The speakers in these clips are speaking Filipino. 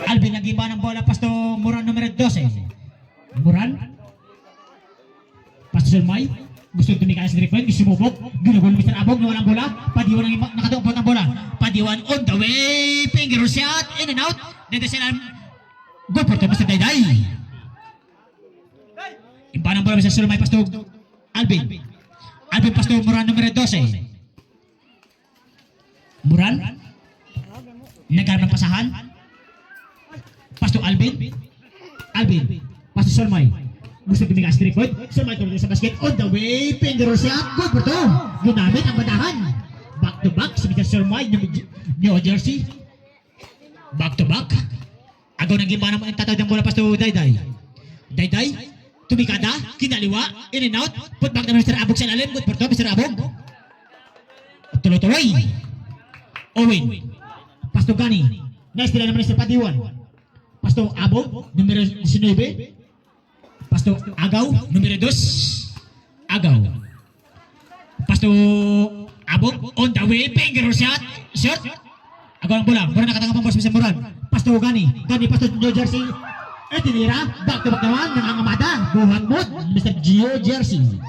Alvin nag-iba ng bola, Pasto Moran numero 12. Moran. Pasto Sulmay. Gusto tumikaya sa 3 point, sumubok. Ginugol Mr. Abog na walang bola. Padiwan ang nakatumpot ng bola. Padiwan on the way. Finger shot. In and out. Dito sila. Go for to Mr. Dayday. Iba ng bola Mr. Sulmay, Pasto Alvin. Alvin Pasto Moran numero 12. Moran. Nagkaroon ng pasahan. Pasto Alvin. Alvin. Pasto Sulmay. Gusto tumingin sa 3 point. Sulmay tuloy sa basket. On the way. Finger shot. Good for to. Ginamit ang batahan. Back to back. Si Mr. Sulmay. New Jersey. Back to back. Agaw nang gimana mo ang tatawid ng bola Pasto Dayday. Dayday. Tumikada. Kinaliwa. In and out. Put back na Mr. Abog sa ilalim. Good for to. Mr. Abog. Tuloy-tuloy. Owen. Pasto Gani. Nice nila naman Mr. Padiwan. Pasto Abog. Numero 19. Pasto Agaw. Numero 2. Agaw. Pasto Abog. On the way. Finger shot. Shot. Agaw ang bola. Mura nakatangap ang boss Mr. Moran. Pasto Gani. Gani Pasto New Jersey. Tinira. Back to back naman. Nangangamada. Buhat mo. Mr. Gio Jersey.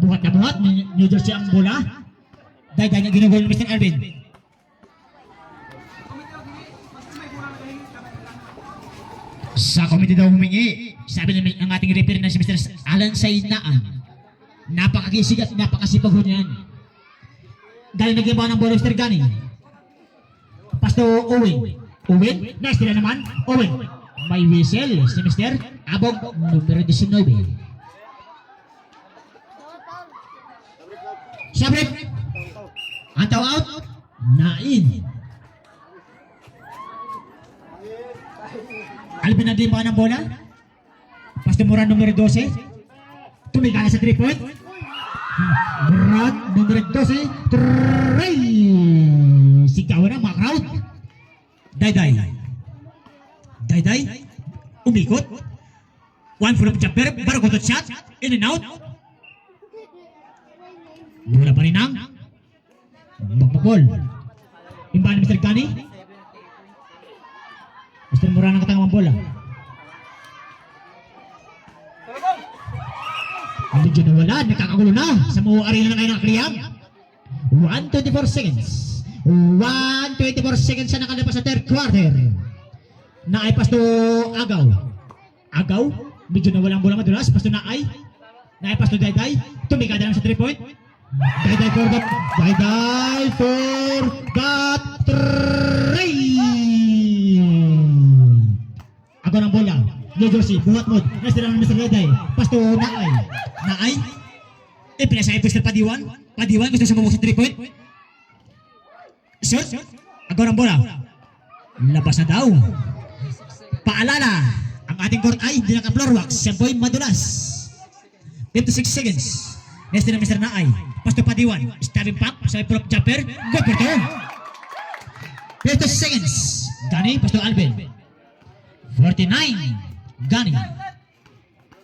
Buhat na buhat. New Jersey ang bola. Dahil nga ginugol ni Mr. Alvin. Sa committee daw humingi. Sabi ng ating referee na si Mr. Alan Sainaan. Napakagisig at napakasipag ho niyan. Dahil nag-iba ng bola Mr. Gani. Pasto Owen. Owen. Nice nila naman. Owen. May whistle si Mr. Abog numero 19. Sabrip. Antaw out. Nain. Alvin nag-iba ng bola. Pasto Moran numero 12. Tumigala sa 3 point. Moran numero 12. Try. Sigawan ang mga crowd. Dayday. Dayday. Umikot. One full of jumper. Baru kutot shot. In and out. Bola pa rin ang bagbabol. Imbahan ni Mr. Gani. Mr. Moran ang katangang bola. Ang medyo nawala, nakakagulo na sa mga arena na kayo nakliyam. 1:24 seconds. 1:24 seconds na nakalipas sa third quarter. Naay Pasto Agaw. Agaw, medyo nawalang bola madulas. Pasto Naay. Naay Pasto Dayday. Tumigada lang sa 3 point. Dayday for that. Dayday for that 3. Agaw ng bola. New Jersey, buhat mo. Next lang Mr. Dayday. Pasto Naay. Naay. Pinasay Mr. Padiwan. Padiwan gusto sumubok sa 3 point. Shoot. Agaw ng bola. Labas na daw. Paalala, ang ating court ay hindi naka-floor wax. Siya po'y madulas. 56 seconds. Next na Mr. Naay. Pasto Padiwan. Stabbing pop. Sa prop jumper. Go for two. 50 seconds. Gani. Pasto Alvin. 49. Gani.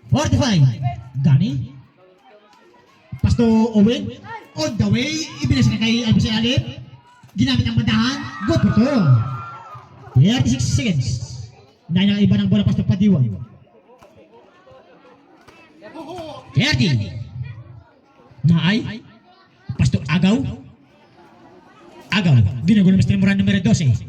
45. Gani. Pasto Owen. On the way. Ibinas na kay Alvin sa Alip. Ginamit ang bandahan. Go for two. 36 seconds. Dahil ang iba ng bola Pasto Padiwan. 30. Naay. Pasto Agaw. Agaw. Ginugulo Mr. Moran numero 12.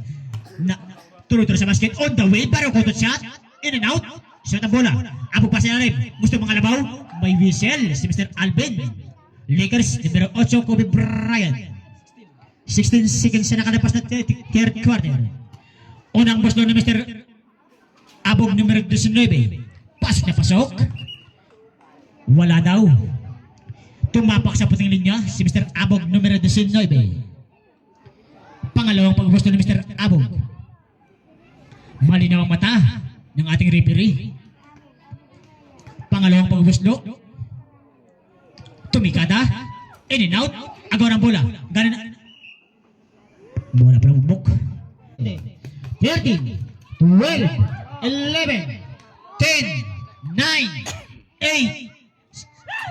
Tuloy-tuloy sa basket. On the way. Para kutot shot. In and out. Shot ang bola. Abog pa sa narin. Gusto mga labaw. May whistle. Si Mr. Alvin. Lakers numero 8. Kobe Bryant. 16 seconds na nakalapas na third quarter. Unang boss doon ni Mr. Abog numero 19. Pasok na pasok. Wala daw. Tumapak sa puting linya si Mr. Abog numero 19. Pangalawang pagbusto ni Mr. Abog. Malinaw ang mata ng ating referee. Pangalawang pagbusto. Tumikada. In and out. Agaw ng bola. Ganon. Bola pa ng bukbok. 13, 12, 11, 10, 9, 8.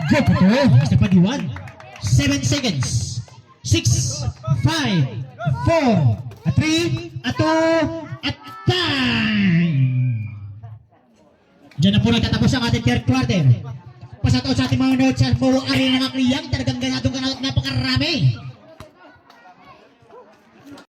Go po to, Mr. Padiwan. 7 seconds. 6, 5, 4, 3, 2, at 5. Diyan na po nagtatapos ang ating third quarter. Pasataw sa ating mga notes sa buong arena ng Kriyang. Talagang ganadong napakarami.